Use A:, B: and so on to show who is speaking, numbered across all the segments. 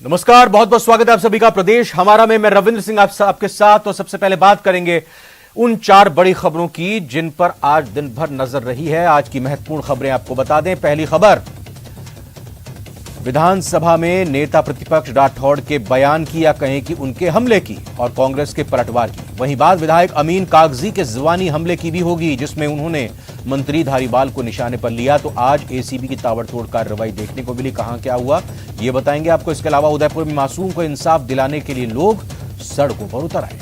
A: नमस्कार, बहुत बहुत स्वागत है आप सभी का प्रदेश हमारा में। मैं रविंद्र सिंह आपके साथ। तो सबसे पहले बात करेंगे उन 4 बड़ी खबरों की जिन पर आज दिन भर नजर रही है। आज की महत्वपूर्ण खबरें आपको बता दें। पहली खबर, विधानसभा में नेता प्रतिपक्ष राठौड़ के बयान की या कहें कि उनके हमले की और कांग्रेस के पलटवार की। वहीं बात विधायक अमीन कागजी के जुबानी हमले की भी होगी, जिसमें उन्होंने मंत्री धारीवाल को निशाने पर लिया। तो आज एसीबी की ताबड़तोड़ कार्रवाई देखने को मिली। कहां क्या हुआ ये बताएंगे आपको। इसके अलावा उदयपुर में मासूम को इंसाफ दिलाने के लिए लोग सड़कों पर उतर आए।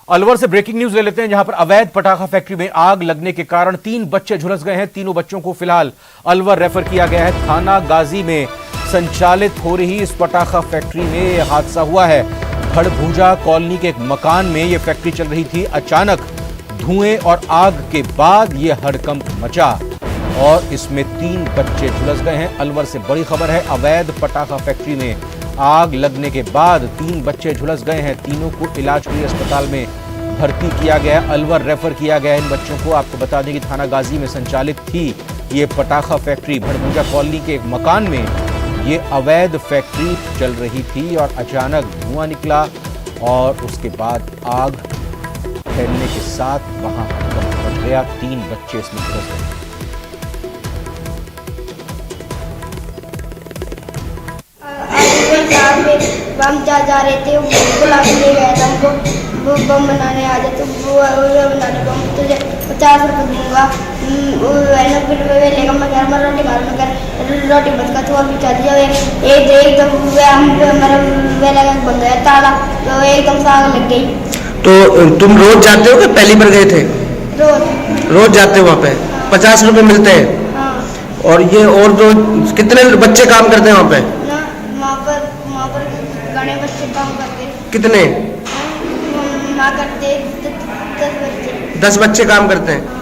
A: अलवर से ब्रेकिंग न्यूज ले लेते हैं, जहां पर अवैध पटाखा फैक्ट्री में आग लगने के कारण 3 बच्चे झुलस गए हैं। तीनों बच्चों को फिलहाल अलवर रेफर किया गया है। थाना गाजी में संचालित हो रही इस पटाखा फैक्ट्री में यह हादसा हुआ है। खड़भूजा कॉलोनी के एक मकान में यह फैक्ट्री चल रही थी। अचानक धुएं और आग के बाद यह हड़कंप मचा और इसमें 3 बच्चे झुलस गए हैं। अलवर से बड़ी खबर है, अवैध पटाखा फैक्ट्री में आग लगने के बाद 3 बच्चे झुलस गए हैं। तीनों को इलाज के लिए अस्पताल में भर्ती किया गया है। अलवर रेफर किया गया है इन बच्चों को। आपको बता दें कि थाना गाजी में संचालित थी ये पटाखा फैक्ट्री। खड़भूजा कॉलोनी के एक मकान में ये अवैध फैक्ट्री चल रही थी और अचानक धुआं निकला और उसके बाद आग फैलने के साथ वहां हड़कंप मच गया। 3 बच्चे इसमें झुलस गए।
B: हम जा रहे थे, बुला के ले गया था हमको। वो बम बनाने आ जाए तो वो बनाने को तुझे 50 रुपये दूंगा। फिर वे लेगा मैं घर में रोटी मार कर रोटी बच का तो और भी चल जाओ। एकदम मेरा वे लगा बन गया ताला, तो एकदम से आग लग गई।
C: तो तुम रोज जाते हो कि पहली बार गए थे? रोज जाते हो वहाँ पे? 50 रुपये मिलते हैं।
B: हाँ।
C: और ये और जो कितने बच्चे काम करते हैं वहाँ पे?
B: वहाँ पर घने बच्चे काम करते।
C: कितने?
B: करते 10 बच्चे।
C: 10 बच्चे काम करते हैं।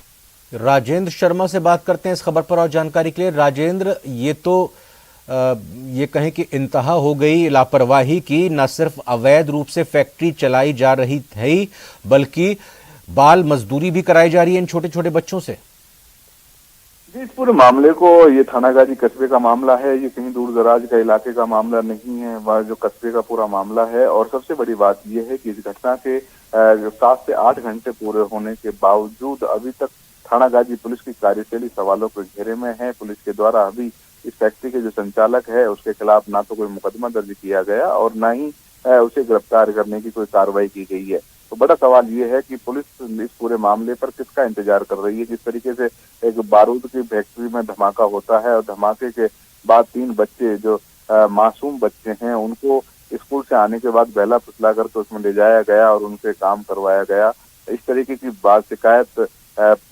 A: राजेंद्र शर्मा से बात करते हैं इस खबर पर और जानकारी के लिए। राजेंद्र, ये तो ये कहें कि इंतहा हो गई लापरवाही की। न सिर्फ अवैध रूप से फैक्ट्री चलाई जा रही थी बल्कि बाल मजदूरी भी कराई जा रही है इन छोटे छोटे बच्चों से।
D: जी, इस पूरे मामले को, ये थाना गाजी कस्बे का मामला है, ये कहीं दूर दराज का इलाके का मामला नहीं है, वह जो कस्बे का पूरा मामला है। और सबसे बड़ी बात यह है कि इस घटना के 7 से 8 घंटे पूरे होने के बावजूद अभी तक थाना गाजी पुलिस की कार्यशैली सवालों के घेरे में है। पुलिस के द्वारा अभी इस फैक्ट्री के जो संचालक है उसके खिलाफ ना तो कोई मुकदमा दर्ज किया गया और ना ही उसे गिरफ्तार करने की कोई कार्रवाई की गई है। तो बड़ा सवाल ये है कि पुलिस इस पूरे मामले पर किसका इंतजार कर रही है। जिस तरीके से एक बारूद की फैक्ट्री में धमाका होता है और धमाके के बाद 3 बच्चे जो मासूम बच्चे हैं उनको स्कूल से आने के बाद बहला फुसला करके उसमें ले जाया गया और उनसे काम करवाया गया, इस तरीके की बात शिकायत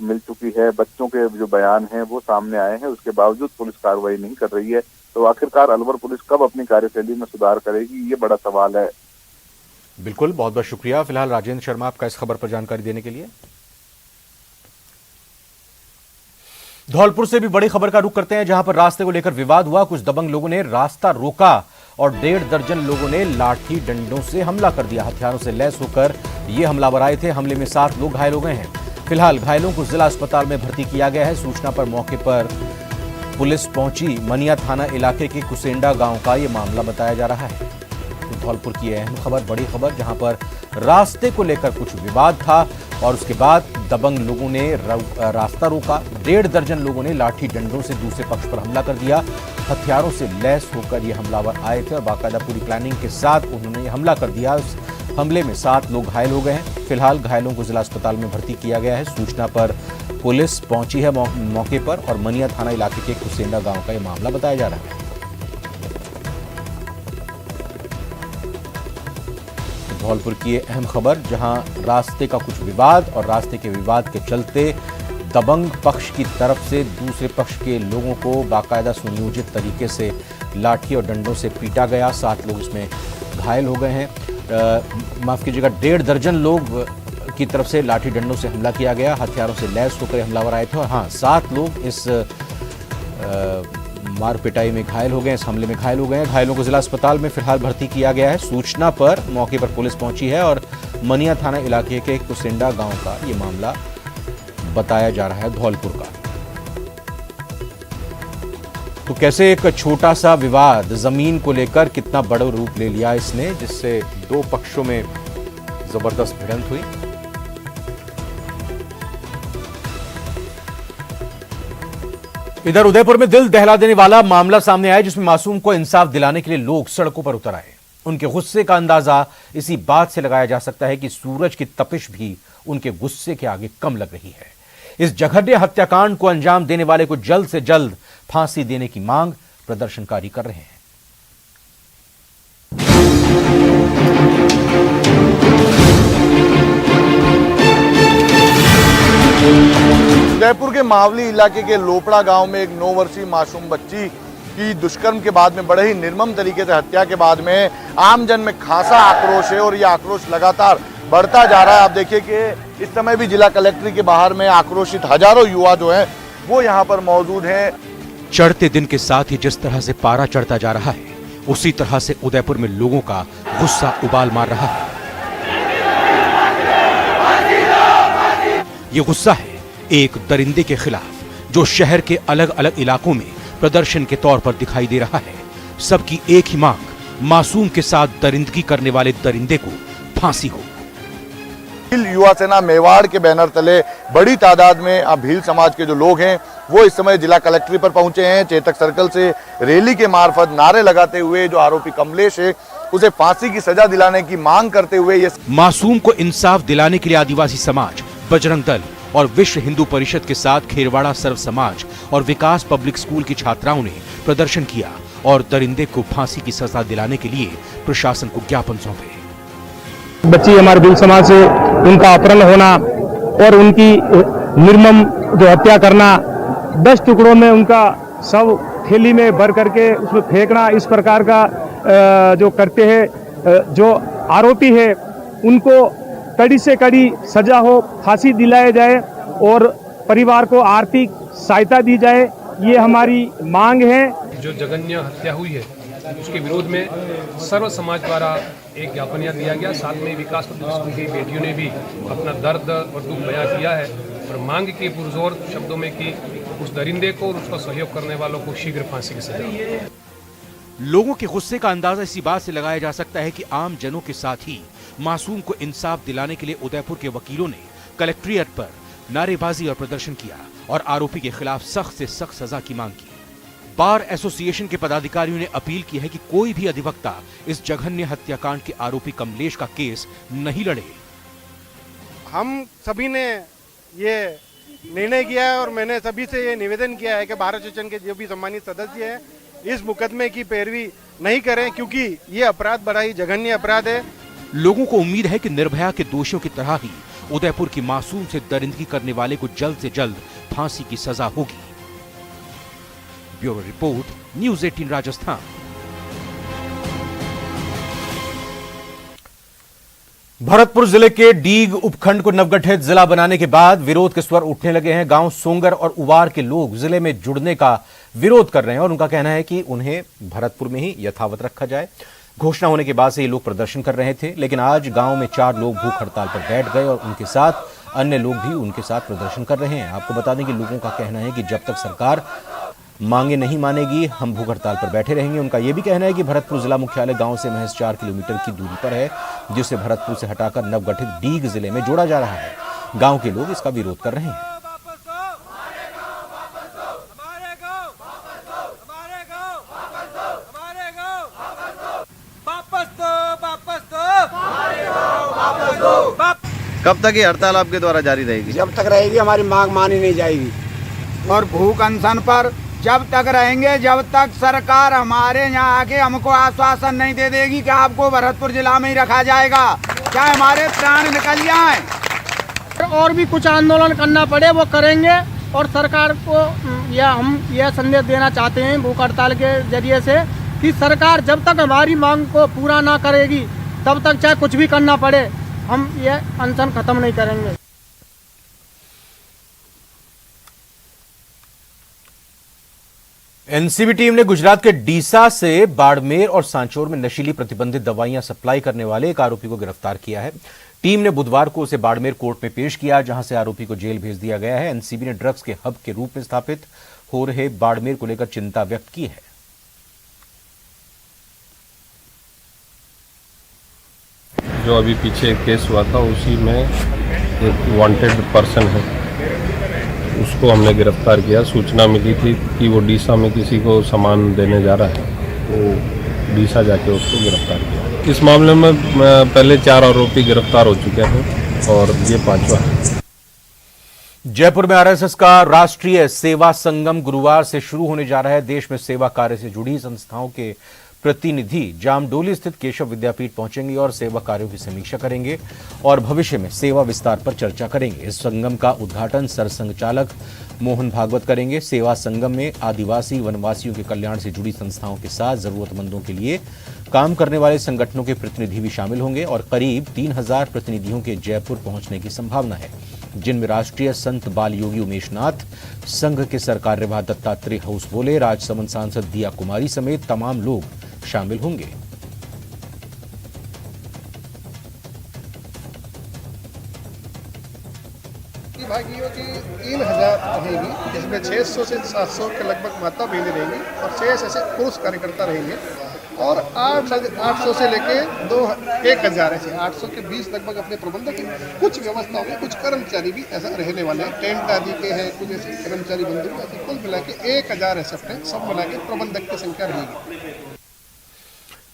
D: मिल चुकी है। बच्चों के जो बयान हैं वो सामने आए हैं, उसके बावजूद पुलिस कार्रवाई नहीं कर रही है। तो आखिरकार अलवर पुलिस कब अपनी कार्यशैली में सुधार करेगी, ये बड़ा सवाल है।
A: बिल्कुल, बहुत बहुत शुक्रिया फिलहाल राजेंद्र शर्मा आपका इस खबर पर जानकारी देने के लिए। धौलपुर से भी बड़ी खबर का रुख करते हैं, जहां पर रास्ते को लेकर विवाद हुआ। कुछ दबंग लोगों ने रास्ता रोका और 1.5 दर्जन लोगों ने लाठी डंडों से हमला कर दिया। हथियारों से लैस होकर ये हमलावर आए थे। हमले में 7 लोग घायल हो गए हैं। फिलहाल घायलों को जिला अस्पताल में भर्ती किया गया है। सूचना पर मौके पर पुलिस पहुंची। मनिया थाना इलाके के कुसेंडा गांव का यह मामला बताया जा रहा है। धौलपुर की अहम खबर, बड़ी खबर, जहां पर रास्ते को लेकर कुछ विवाद था और उसके बाद दबंग लोगों ने रास्ता रोका। 1.5 दर्जन लोगों ने लाठी डंडों से दूसरे पक्ष पर हमला कर दिया। हथियारों से लैस होकर ये हमलावर आए थे और बाकायदा पूरी प्लानिंग के साथ उन्होंने हमला कर दिया। उस हमले में 7 लोग घायल हो गए हैं। फिलहाल घायलों को जिला अस्पताल में भर्ती किया गया है। सूचना पर पुलिस पहुंची है मौके पर और मनिया थाना इलाके के कुसेंडा गांव का यह मामला बताया जा रहा है। धौलपुर की अहम खबर, जहां रास्ते का कुछ विवाद और रास्ते के विवाद के चलते दबंग पक्ष की तरफ से दूसरे पक्ष के लोगों को बाकायदा सुनियोजित तरीके से लाठी और डंडों से पीटा गया। 7 लोग इसमें घायल हो गए हैं। माफ कीजिएगा, 1.5 दर्जन लोग की तरफ से लाठी डंडों से हमला किया गया। हथियारों से लैस होकर हमलावर आए थे और हाँ, 7 लोग इस मार पिटाई में घायल हो गए, इस हमले में घायल हो गए हैं। घायलों को जिला अस्पताल में फिलहाल भर्ती किया गया है। सूचना पर मौके पर पुलिस पहुंची है और मनिया थाना इलाके के कुसेंडा गांव का ये मामला बताया जा रहा है धौलपुर का। तो कैसे एक छोटा सा विवाद जमीन को लेकर कितना बड़ा रूप ले लिया इसने, जिससे दो पक्षों में जबरदस्त भिड़ंत हुई। इधर उदयपुर में दिल दहला देने वाला मामला सामने आया, जिसमें मासूम को इंसाफ दिलाने के लिए लोग सड़कों पर उतर आए। उनके गुस्से का अंदाजा इसी बात से लगाया जा सकता है कि सूरज की तपिश भी उनके गुस्से के आगे कम लग रही है। इस जघन्य हत्याकांड को अंजाम देने वाले को जल्द से जल्द फांसी देने की मांग प्रदर्शनकारी कर रहे हैं।
E: उदयपुर के मावली इलाके के लोपड़ा गांव में एक 9 वर्षीय मासूम बच्ची की दुष्कर्म के बाद में बड़े ही निर्मम तरीके से हत्या के बाद में आमजन में खासा आक्रोश है और यह आक्रोश लगातार बढ़ता जा रहा है। आप देखिए कि इस समय भी जिला कलेक्ट्री के बाहर में आक्रोशित हजारों युवा जो हैं वो यहाँ पर मौजूद हैं।
A: चढ़ते दिन के साथ ही जिस तरह से पारा चढ़ता जा रहा है, उसी तरह से उदयपुर में लोगों का गुस्सा उबाल मार रहा है। ये गुस्सा है एक दरिंदे के खिलाफ जो शहर के अलग अलग इलाकों में प्रदर्शन के तौर पर दिखाई दे रहा है। सबकी एक ही मांग, मासूम के साथ दरिंदगी करने वाले दरिंदे को फांसी हो।
E: युवा सेना मेवाड़ के बैनर तले बड़ी तादाद में अब भील समाज के जो लोग हैं वो इस समय जिला कलेक्ट्री पर पहुंचे हैं। चेतक सर्कल से रैली के मार्फत नारे लगाते हुए जो आरोपी कमलेश है उसे फांसी की सजा दिलाने की मांग करते हुए ये
A: मासूम को इंसाफ दिलाने के लिए आदिवासी समाज, बजरंग दल और विश्व हिंदू परिषद के साथ खेरवाड़ा सर्व समाज और विकास पब्लिक स्कूल की छात्राओं ने प्रदर्शन किया और दरिंदे को फांसी की सजा दिलाने के लिए प्रशासन को ज्ञापन सौंपे।
F: बच्ची हमारे भील समाज से उनका अपहरण होना और उनकी निर्मम जो हत्या करना, 10 टुकड़ों में उनका शव थैली में भर करके उसमें फेंकना, इस प्रकार का जो करते हैं, जो आरोपी है उनको कड़ी से कड़ी सजा हो, फांसी दिलाया जाए और परिवार को आर्थिक सहायता दी जाए, ये हमारी मांग है।
G: जो जघन्य हत्या हुई है उसके विरोध में सर्व समाज द्वारा एक ज्ञापन दिया गया। साथ में विकास पब्लिक स्कूल की बेटियों ने भी अपना दर्द और दुख बयां किया है और मांग की पुरजोर शब्दों में कि उस दरिंदे को और उसका सहयोग करने वालों को शीघ्र फांसी की सजा।
A: लोगों के गुस्से का अंदाजा इसी बात से लगाया जा सकता है कि आम जनों के साथ ही मासूम को इंसाफ दिलाने के लिए उदयपुर के वकीलों ने कलेक्ट्रेट पर नारेबाजी और प्रदर्शन किया और आरोपी के खिलाफ सख्त से सख्त सजा की मांग की। बार एसोसिएशन के पदाधिकारियों ने अपील की है कि कोई भी अधिवक्ता इस जघन्य हत्याकांड के आरोपी कमलेश का केस नहीं लड़े।
H: हम सभी ने ये निर्णय किया है और मैंने सभी से ये निवेदन किया है कि बार एसोसिएशन के जो भी सम्मानित सदस्य हैं इस मुकदमे की पैरवी नहीं करें, क्योंकि ये अपराध बड़ा ही जघन्य अपराध है।
A: लोगों को उम्मीद है कि निर्भया के दोषियों की तरह ही उदयपुर की मासूम से दरिंदगी करने वाले को जल्द से जल्द फांसी की सजा होगी। Bureau report, news 18 Rajasthan. Bharatpur जिले के डीग उपखंड को नवगठित जिला बनाने के बाद विरोध के स्वर उठने लगे हैं। गांव सोंगर और उवार के लोग जिले में जुड़ने का विरोध कर रहे हैं और उनका कहना है कि उन्हें भरतपुर में ही यथावत रखा जाए। घोषणा होने के बाद से ये लोग प्रदर्शन कर रहे थे, लेकिन आज गांव में 4 लोग भूख हड़ताल पर बैठ गए और उनके साथ अन्य लोग भी उनके साथ प्रदर्शन कर रहे हैं। आपको बता दें कि लोगों का कहना है कि जब तक सरकार मांगे नहीं मानेगी हम भूख हड़ताल पर बैठे रहेंगे। उनका यह भी कहना है कि भरतपुर जिला मुख्यालय गांव से महज 4 किलोमीटर की दूरी पर है, जिसे भरतपुर से हटाकर नवगठित डीग जिले में जोड़ा जा रहा है। गांव के लोग इसका विरोध कर रहे हैं।
I: कब तक ये हड़ताल आपके द्वारा जारी रहेगी?
J: जब तक रहेगी हमारी मांग मानी नहीं जाएगी। और भूख अनशन पर जब तक रहेंगे जब तक सरकार हमारे यहाँ आके हमको आश्वासन नहीं दे देगी कि आपको भरतपुर जिला में ही रखा जाएगा, चाहे हमारे प्राण निकल जाएं।
K: और भी कुछ आंदोलन करना पड़े वो करेंगे और सरकार को हम यह संदेश देना चाहते हैं भूख हड़ताल के जरिए से कि सरकार जब तक हमारी मांग को पूरा ना करेगी तब तक चाहे कुछ भी करना पड़े हम ये अनशन खत्म नहीं करेंगे।
A: एनसीबी टीम ने गुजरात के डीसा से बाड़मेर और सांचौर में नशीली प्रतिबंधित दवाइयां सप्लाई करने वाले एक आरोपी को गिरफ्तार किया है। टीम ने बुधवार को उसे बाड़मेर कोर्ट में पेश किया, जहां से आरोपी को जेल भेज दिया गया है। एनसीबी ने ड्रग्स के हब के रूप में स्थापित हो रहे बाड़मेर को लेकर चिंता व्यक्त की है।
L: जो अभी पीछे एक केस हुआ था उसी में एक वांटेड पर्सन है, उसको हमने गिरफ्तार किया। सूचना मिली थी कि वो डीसा में किसी को सामान देने जा रहा है, तो डीसा जाके उसको गिरफ्तार किया। इस मामले में पहले 4 आरोपी गिरफ्तार हो चुके हैं और ये 5वां है।
A: जयपुर में आरएसएस का राष्ट्रीय सेवा संगम गुरुवार से शुरू होने जा रहा है। देश में सेवा कार्य से जुड़ी संस्थाओं के प्रतिनिधि जामडोली स्थित केशव विद्यापीठ पहुंचेंगे और सेवा कार्यों की समीक्षा करेंगे और भविष्य में सेवा विस्तार पर चर्चा करेंगे। इस संगम का उद्घाटन सरसंघचालक मोहन भागवत करेंगे। सेवा संगम में आदिवासी वनवासियों के कल्याण से जुड़ी संस्थाओं के साथ जरूरतमंदों के लिए काम करने वाले संगठनों के प्रतिनिधि भी शामिल होंगे और करीब 3000 प्रतिनिधियों के जयपुर पहुंचने की संभावना है, जिनमें राष्ट्रीय संत बाल योगी उमेशनाथ, संघ के सरकार्यवाह दत्तात्रेय हाउसबोले, राजसमंद सांसद दिया कुमारी समेत तमाम लोग शामिल होंगे।
M: भागियों की 3000 रहेगी, जिसमें 600 से 700 के लगभग माता बहनें रहेंगी और 6 ऐसे पुरुष कार्यकर्ता रहेंगे और 800 से लेके 1000 ऐसे 800 के 20 लगभग अपने प्रबंधक हैं। कुछ व्यवस्था होगी, कुछ कर्मचारी भी ऐसा रहने वाले हैं, टेंट आदि के हैं, कुछ ऐसे कर्मचारी बंधु, ऐसे कुल मिला के 1000 ऐसे सब मिला के प्रबंधक की संख्या रहेगी।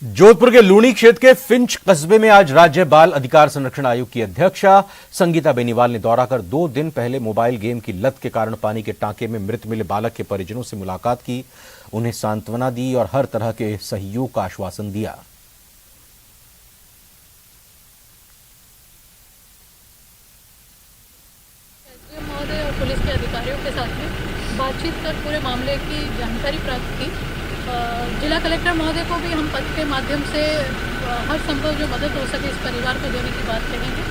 A: जोधपुर के लूणी क्षेत्र के फिंच कस्बे में आज राज्य बाल अधिकार संरक्षण आयोग की अध्यक्षा संगीता बेनीवाल ने दौरा कर 2 दिन पहले मोबाइल गेम की लत के कारण पानी के टांके में मृत मिले बालक के परिजनों से मुलाकात की, उन्हें सांत्वना दी और हर तरह के सहयोग का आश्वासन दिया।
N: महोदय और पुलिस के अधिकारियों के साथ में बातचीत कर पूरे मामले की जानकारी प्राप्त की। जिला कलेक्टर महोदय को भी हम पत्र के माध्यम से हर संभव जो मदद हो सके इस परिवार को देने की बात कहेंगे।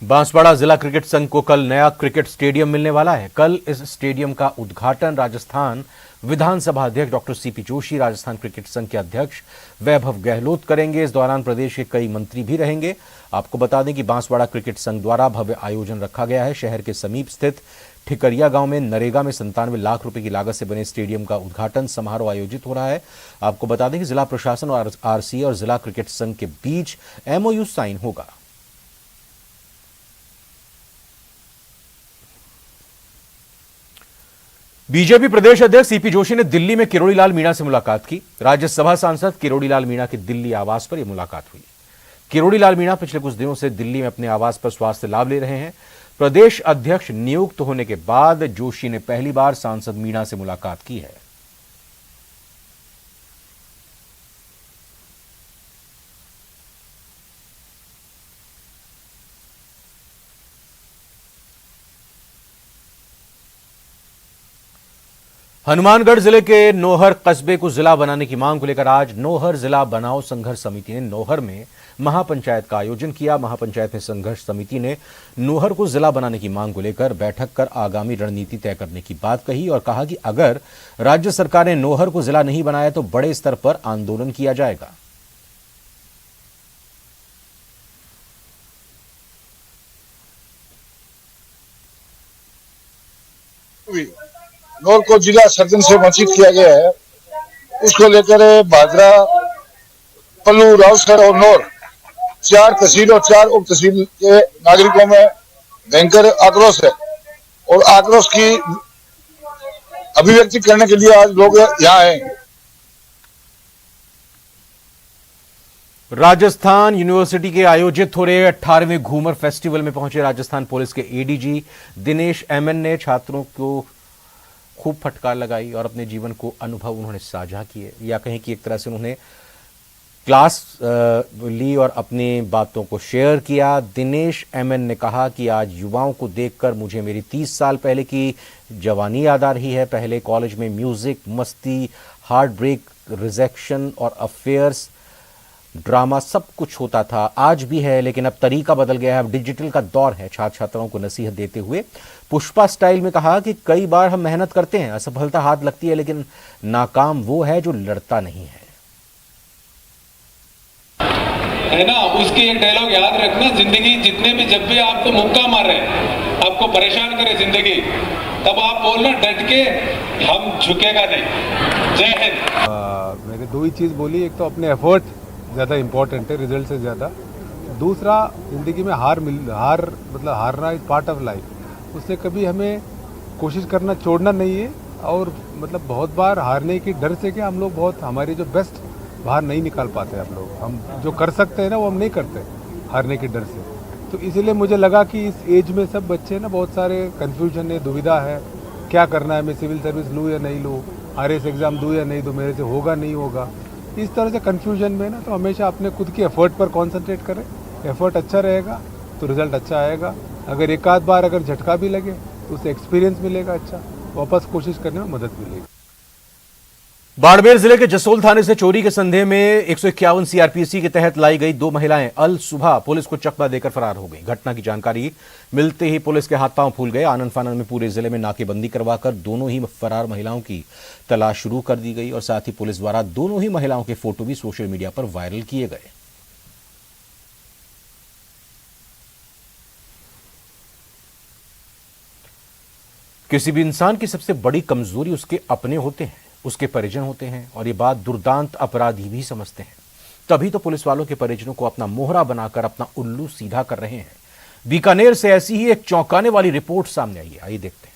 A: बांसवाड़ा जिला क्रिकेट संघ को कल नया क्रिकेट स्टेडियम मिलने वाला है। कल इस स्टेडियम का उद्घाटन राजस्थान विधानसभा अध्यक्ष doctor CP Joshi, Rajasthan cricket संघ के अध्यक्ष वैभव गहलोत करेंगे। इस दौरान प्रदेश के कई मंत्री भी रहेंगे। आपको बता दें कि बांसवाड़ा क्रिकेट संघ द्वारा भव्य आयोजन रखा गया है। शहर के समीप स्थित ठिकरिया गांव में नरेगा में 97 लाख रुपए की लागत से बने स्टेडियम का उद्घाटन समारोह आयोजित हो रहा है। आपको बता दें कि जिला प्रशासन और आरसी और जिला क्रिकेट संघ के बीच एमओयू साइन होगा। बीजेपी प्रदेश अध्यक्ष सीपी जोशी ने दिल्ली में किरोड़ी लाल मीणा से मुलाकात की। राज्यसभा सांसद किरोड़ी लाल मीणा की दिल्ली आवास पर यह मुलाकात हुई। किरोड़ी लाल मीणा पिछले कुछ दिनों से दिल्ली में अपने आवास पर स्वास्थ्य लाभ ले रहे हैं। प्रदेश अध्यक्ष नियुक्त होने के बाद जोशी ने पहली बार सांसद मीणा से मुलाकात की है। हनुमानगढ़ जिले के नोहर कस्बे को जिला बनाने की मांग को लेकर आज नोहर जिला बनाओ संघर्ष समिति ने नोहर में महापंचायत का आयोजन किया। महापंचायत में संघर्ष समिति ने नोहर को जिला बनाने की मांग को लेकर बैठक कर आगामी रणनीति तय करने की बात कही और कहा कि अगर राज्य सरकार ने नोहर को जिला नहीं बनाया तो बड़े स्तर पर आंदोलन किया जाएगा।
O: नोहर को जिला सर्जन से वंचित किया गया है, उसको लेकर भादरा, पल्लू, राउसगढ़ और नोहर 4 तहसील और 4 उप तहसील के नागरिकों में भयंकर आक्रोश है और आक्रोश की अभिव्यक्ति करने के लिए आज लोग यहाँ आए।
A: राजस्थान यूनिवर्सिटी के आयोजित हो रहे 18वें घूमर फेस्टिवल में पहुंचे राजस्थान पुलिस के एडीजी दिनेश एमएन ने छात्रों को खूब फटकार लगाई और अपने जीवन को अनुभव उन्होंने साझा किए, या कहें कि एक तरह से उन्होंने क्लास ली और अपनी बातों को शेयर किया। दिनेश एमएन ने कहा कि आज युवाओं को देखकर मुझे मेरी 30 साल पहले की जवानी याद आ रही है। पहले कॉलेज में म्यूजिक, मस्ती, हार्ट ब्रेक, रिजेक्शन और अफेयर्स, ड्रामा सब कुछ होता था, आज भी है, लेकिन अब तरीका बदल गया है, अब डिजिटल का दौर है। छात्र छात्राओं को नसीहत देते हुए पुष्पा स्टाइल में कहा कि कई बार हम मेहनत करते हैं, असफलता हाथ लगती है, लेकिन नाकाम वो है जो लड़ता नहीं है।
P: है ना, उसके एक डायलॉग याद रखना, जिंदगी जितने भी जब भी आपको मुक्का मारे, आपको परेशान करे जिंदगी, तब आप बोलना डट के, हम झुकेगा नहीं। जय हिंद।
Q: मैंने दो ही चीज़ बोली, एक तो अपने एफर्ट ज़्यादा इम्पोर्टेंट है रिजल्ट से ज़्यादा, दूसरा ज़िंदगी में हार मतलब हारना इज पार्ट ऑफ लाइफ, उससे कभी हमें कोशिश करना छोड़ना नहीं है। और मतलब बहुत बार हारने की डर से क्या हम लोग बहुत हमारी जो बेस्ट बाहर नहीं निकाल पाते हम लोग, हम जो कर सकते हैं ना वो हम नहीं करते हारने के डर से। तो इसीलिए मुझे लगा कि इस एज में सब बच्चे ना बहुत सारे कन्फ्यूजन है, दुविधा है, क्या करना है, मैं सिविल सर्विस लूँ या नहीं लूँ, RS एग्ज़ाम दूँ या नहीं दूँ, मेरे से होगा नहीं होगा, इस तरह से कन्फ्यूजन में ना तो हमेशा अपने खुद की एफर्ट पर कॉन्सेंट्रेट करें। एफर्ट अच्छा रहेगा तो रिजल्ट अच्छा आएगा। अगर एक आध बार अगर झटका भी लगे तो उससे एक्सपीरियंस मिलेगा, अच्छा वापस कोशिश करने में मदद मिलेगी।
A: बाड़मेर जिले के जसोल थाने से चोरी के संदेह में 151 CRPC के तहत लाई गई 2 महिलाएं अल सुबह पुलिस को चकमा देकर फरार हो गई। घटना की जानकारी मिलते ही पुलिस के हाथ पांव फूल गए। आनन फानन में पूरे जिले में नाकेबंदी करवाकर दोनों ही फरार महिलाओं की तलाश शुरू कर दी गई और साथ ही पुलिस द्वारा दोनों ही महिलाओं के फोटो भी सोशल मीडिया पर वायरल किए गए। किसी भी इंसान की सबसे बड़ी कमजोरी उसके अपने होते हैं, उसके परिजन होते हैं और ये बात दुर्दांत अपराधी भी समझते हैं। तभी तो पुलिस वालों के परिजनों को अपना मोहरा बनाकर अपना उल्लू सीधा कर रहे हैं। बीकानेर से ऐसी ही एक चौंकाने वाली रिपोर्ट सामने आई है, आइए देखते हैं।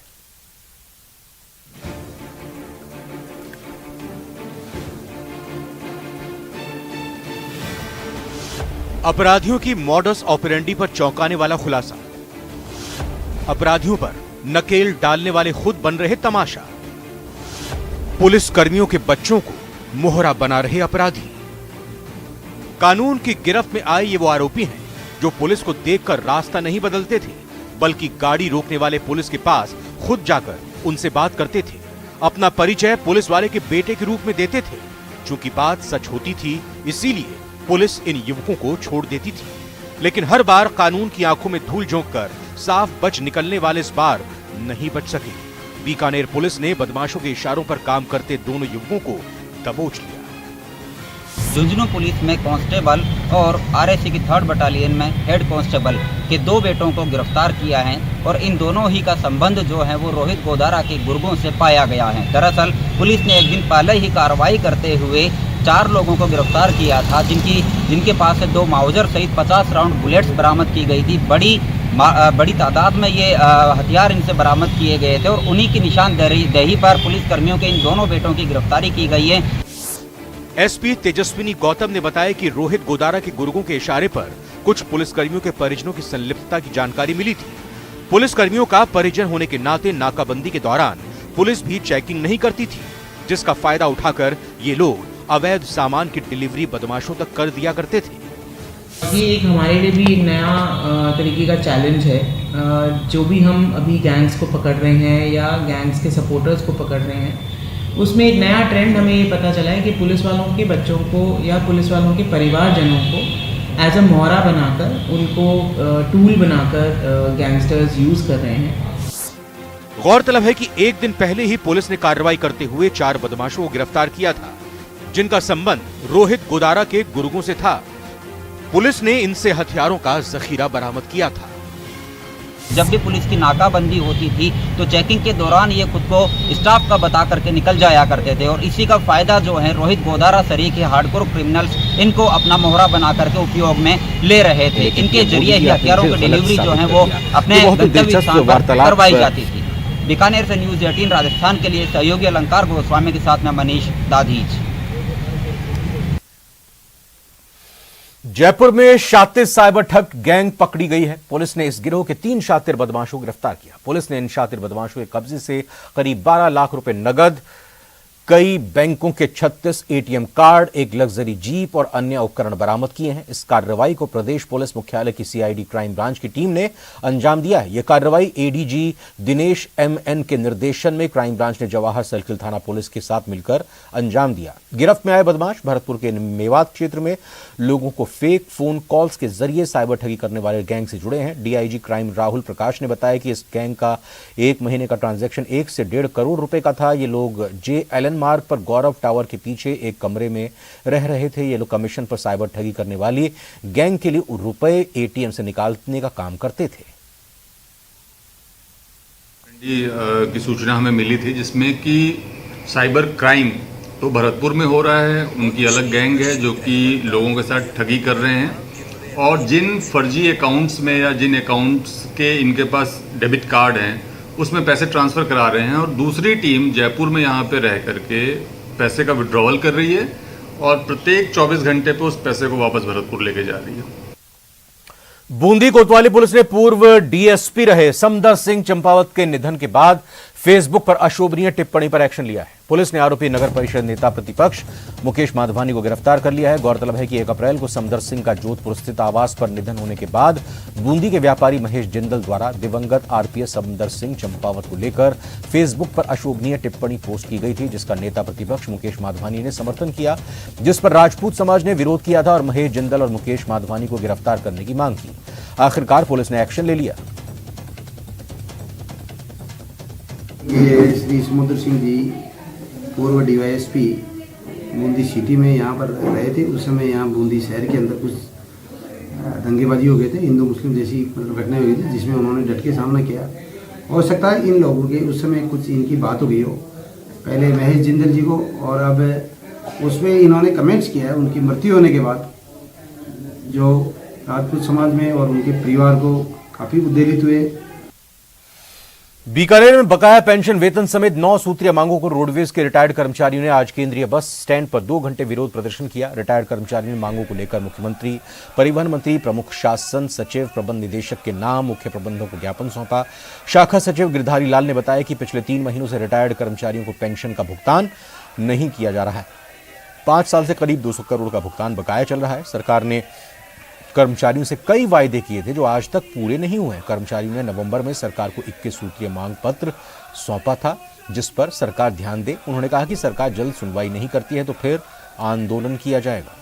A: अपराधियों की मॉडस ऑपरेंडी पर चौंकाने वाला खुलासा। अपराधियों पर नकेल डालने वाले खुद बन रहे तमाशा। पुलिस कर्मियों के बच्चों को मोहरा बना रहे अपराधी। कानून की गिरफ्त में आए ये वो आरोपी हैं जो पुलिस को देखकर रास्ता नहीं बदलते थे, बल्कि गाड़ी रोकने वाले पुलिस के पास खुद जाकर उनसे बात करते थे। अपना परिचय पुलिस वाले के बेटे के रूप में देते थे। चूंकि बात सच होती थी, इसीलिए पुलिस इन युवकों को छोड़ देती थी। लेकिन हर बार कानून की आंखों में धूल झोंककर साफ बच निकलने वाले इस बार नहीं बच सके। बीकानेर पुलिस ने बदमाशों के इशारों पर काम करते दोनों युवकों को दबोच लिया।
R: झुंझुनू पुलिस में कांस्टेबल और RSC की 3rd बटालियन में हेड कांस्टेबल के 2 बेटों को गिरफ्तार किया है और इन दोनों ही का संबंध जो है वो रोहित गोदारा के गुर्गों से पाया गया है। दरअसल पुलिस ने एक दिन पहले ही कार्रवाई करते हुए 4 लोगों को गिरफ्तार किया था, जिनके पास से 2 माउजर सहित 50 राउंड बुलेट्स बरामद की गई थी। बड़ी तादाद में ये हथियार इनसे बरामद किए गए थे और उन्हीं की निशानदेही पर पुलिस कर्मियों के इन दोनों बेटों की गिरफ्तारी की गई है।
A: SP तेजस्विनी गौतम ने बताया कि रोहित गोदारा के गुर्गों के इशारे पर कुछ पुलिसकर्मियों के परिजनों की संलिप्तता की जानकारी मिली थी। पुलिसकर्मियों का परिजन होने के नाते नाकाबंदी के दौरान पुलिस भी चेकिंग नहीं करती थी, जिसका फायदा उठाकर ये लोग अवैध सामान की डिलीवरी बदमाशों तक कर दिया करते थे।
S: ये एक हमारे लिए भी एक नया तरीके का चैलेंज है। जो भी हम अभी गैंग्स को पकड़ रहे हैं या गैंग्स के सपोर्टर्स को पकड़ रहे हैं, उसमें एक नया ट्रेंड हमें ये पता चला है कि पुलिस वालों के बच्चों को या पुलिस वालों के परिवारजनों को एज अ मोहरा बनाकर, उनको टूल बनाकर गैंगस्टर्स यूज़ कर रहे हैं।
A: गौरतलब है कि एक दिन पहले ही पुलिस ने कार्रवाई करते हुए 4 बदमाशों को गिरफ्तार किया था, जिनका संबंध रोहित गोदारा के गुर्गों से था। पुलिस ने इनसे हथियारों का जखीरा बरामद किया था।
R: जब भी पुलिस की नाकाबंदी होती थी तो चेकिंग के दौरान ये खुद को स्टाफ का बता करके निकल जाया करते थे और इसी का फायदा जो है रोहित गोदारा सरीके हार्डकोर क्रिमिनल्स इनको अपना मोहरा बना करके उपयोग में ले रहे थे। इनके जरिए ही हथियारों की डिलीवरी जो है वो अपने गंतव्य स्थान पर करवाई जाती थी। बीकानेर से न्यूज़ 18 राजस्थान के लिए सहयोगी अलंकार गोस्वामी के साथ में मनीष दाधीच।
A: जयपुर में शातिर साइबर ठग गैंग पकड़ी गई है। पुलिस ने इस गिरोह के 3 शातिर बदमाशों को गिरफ्तार किया। पुलिस ने इन शातिर बदमाशों के कब्जे से करीब 12 लाख रुपए नगद, कई बैंकों के 36 ATM कार्ड, एक लग्जरी जीप और अन्य उपकरण बरामद किए हैं। इस कार्रवाई को प्रदेश पुलिस मुख्यालय की CID क्राइम ब्रांच की टीम ने अंजाम दिया है। यह कार्रवाई ADG दिनेश MN के निर्देशन में क्राइम ब्रांच ने जवाहर सर्किल थाना पुलिस के साथ मिलकर अंजाम दिया। गिरफ्त में आए बदमाश भरतपुर के मेवात क्षेत्र में लोगों को फेक फोन कॉल्स के जरिए साइबर ठगी करने वाले गैंग से जुड़े हैं। DIG क्राइम राहुल प्रकाश ने बताया कि इस गैंग का 1 महीने का ट्रांजैक्शन 1 से 1.5 करोड़ रुपए का था। ये लोग JLN मार्ग पर गौरव टावर के पीछे एक कमरे में रह रहे थे। ये लोग कमीशन पर साइबर ठगी करने वाली गैंग के लिए रुपए एटीएम से निकालने का काम करते थे।
T: की सूचना हमें मिली थी जिसमें कि साइबर क्राइम तो भरतपुर में हो रहा है, उनकी अलग गैंग है जो कि लोगों के साथ ठगी कर रहे हैं और जिन फर्जी अकाउंट्स में या जिन अकाउंट्स के इनके पास डेबिट कार्ड हैं उसमें पैसे ट्रांसफ़र करा रहे हैं और दूसरी टीम जयपुर में यहाँ पे रह करके पैसे का विड्रॉवल कर रही है और प्रत्येक 24 घंटे पे उस पैसे को वापस भरतपुर लेके जा रही है।
A: बूंदी कोतवाली पुलिस ने पूर्व डीएसपी रहे समदर सिंह चंपावत के निधन के बाद फेसबुक पर अशोभनीय टिप्पणी पर एक्शन लिया है। पुलिस ने आरोपी नगर परिषद नेता प्रतिपक्ष मुकेश माधवानी को गिरफ्तार कर लिया है। गौरतलब है कि 1 अप्रैल को समदर सिंह का जोधपुर स्थित आवास पर निधन होने के बाद बूंदी के व्यापारी महेश जिंदल द्वारा दिवंगत आरपीएस समदर सिंह चंपावत को लेकर फेसबुक पर अशोभनीय टिप्पणी पोस्ट की गई थी, जिसका नेता प्रतिपक्ष मुकेश माधवानी ने समर्थन किया, जिस पर राजपूत समाज ने विरोध किया था और महेश जिंदल और मुकेश माधवानी को गिरफ्तार करने की मांग की। आखिरकार पुलिस ने एक्शन ले लिया।
U: ये श्री समुद्र सिंह जी पूर्व डीवाईएसपी बूंदी सिटी में यहाँ पर रहे थे। उस समय यहाँ बूंदी शहर के अंदर कुछ दंगेबाजी हो गए थे, हिंदू मुस्लिम जैसी घटनाएं हुई थी जिसमें उन्होंने डट के सामना किया। हो सकता है इन लोगों के उस समय कुछ इनकी बात हो गई हो पहले महेश जिंदल जी को, और अब उसमें इन्होंने कमेंट्स किया है उनकी मृत्यु होने के बाद, जो राजपूत समाज में और उनके परिवार को काफ़ी उद्वेलित हुए।
A: बीकानेर में बकाया पेंशन, वेतन समेत 9 सूत्रीय मांगों को रोडवेज के रिटायर्ड कर्मचारियों ने आज केंद्रीय बस स्टैंड पर 2 घंटे विरोध प्रदर्शन किया। रिटायर्ड कर्मचारियों ने मांगों को लेकर मुख्यमंत्री, परिवहन मंत्री, प्रमुख शासन सचिव, प्रबंध निदेशक के नाम मुख्य प्रबंधक को ज्ञापन सौंपा। शाखा सचिव गिरधारी लाल ने बताया कि पिछले 3 महीनों से रिटायर्ड कर्मचारियों को पेंशन का भुगतान नहीं किया जा रहा है। 5 साल से करीब 200 करोड़ का भुगतान बकाया चल रहा है। सरकार ने कर्मचारियों से कई वायदे किए थे जो आज तक पूरे नहीं हुए। कर्मचारियों ने नवंबर में सरकार को 21 सूत्रीय मांग पत्र सौंपा था, जिस पर सरकार ध्यान दे। उन्होंने कहा कि सरकार जल्द सुनवाई नहीं करती है तो फिर आंदोलन किया जाएगा।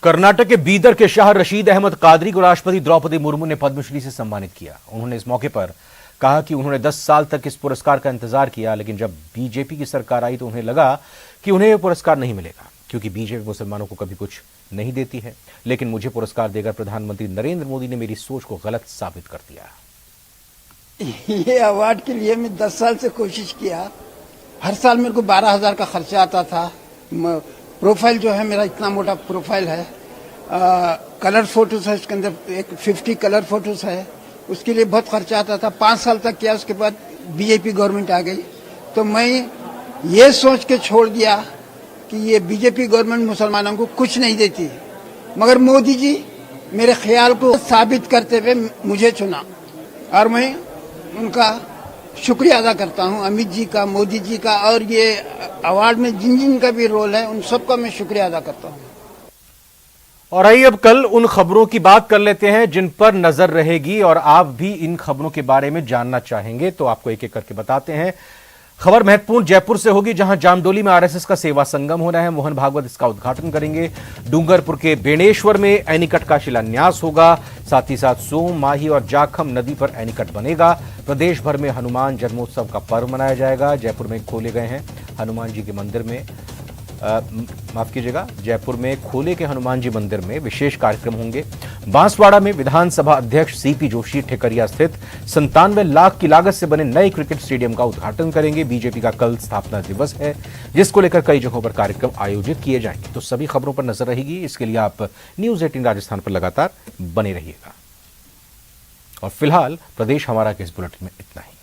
A: कर्नाटक के बीदर के शाह रशीद अहमद कादरी को राष्ट्रपति द्रौपदी मुर्मू ने पद्मश्री से सम्मानित किया। उन्होंने इस मौके पर कहा कि उन्होंने 10 साल तक इस पुरस्कार का इंतजार किया, लेकिन जब बीजेपी की सरकार आई तो उन्हें लगा कि उन्हें यह पुरस्कार नहीं मिलेगा, क्योंकि बीजेपी मुसलमानों को कभी कुछ नहीं देती है। लेकिन मुझे पुरस्कार देकर प्रधानमंत्री नरेंद्र मोदी ने मेरी सोच को गलत साबित कर दिया।
V: ये अवार्ड के लिए मैं 10 साल से कोशिश किया। हर साल मेरे को 12,000 का खर्चा आता था। प्रोफाइल जो है मेरा इतना मोटा प्रोफाइल है, कलर फोटोज है, उसके अंदर एक 50 कलर फोटोज है, उसके लिए बहुत खर्चा आता था। 5 साल तक किया, उसके बाद बीजेपी गवर्नमेंट आ गई तो मैं ये सोच के छोड़ दिया कि ये बीजेपी गवर्नमेंट मुसलमानों को कुछ नहीं देती, मगर मोदी जी मेरे ख्याल को साबित करते हुए मुझे चुना और मैं उनका शुक्रिया अदा करता हूं, अमित जी का, मोदी जी का, और ये अवार्ड में जिन जिन का भी रोल है उन सबका मैं शुक्रिया अदा करता हूं।
A: और आइए अब कल उन खबरों की बात कर लेते हैं जिन पर नजर रहेगी और आप भी इन खबरों के बारे में जानना चाहेंगे तो आपको एक एक करके बताते हैं। खबर महत्वपूर्ण जयपुर से होगी, जहां जामडोली में आरएसएस का सेवा संगम हो रहा है। मोहन भागवत इसका उद्घाटन करेंगे। डूंगरपुर के बेणेश्वर में एनीकट का शिलान्यास होगा। साथ ही साथ सोम, माही और जाखम नदी पर एनीकट बनेगा। प्रदेश भर में हनुमान जन्मोत्सव का पर्व मनाया जाएगा। जयपुर में खोले गए हैं हनुमान जी के मंदिर में माफ कीजिएगा, जयपुर में खोले के हनुमान जी मंदिर में विशेष कार्यक्रम होंगे। बांसवाड़ा में विधानसभा अध्यक्ष सीपी जोशी ठेकरिया स्थित 97 लाख की लागत से बने नए क्रिकेट स्टेडियम का उद्घाटन करेंगे। बीजेपी का कल स्थापना दिवस है, जिसको लेकर कई जगहों पर कार्यक्रम आयोजित किए जाएंगे। तो सभी खबरों पर नजर रहेगी, इसके लिए आप न्यूज 18 राजस्थान पर लगातार बने रहिएगा। और फिलहाल प्रदेश हमारा के इस बुलेटिन में इतना ही।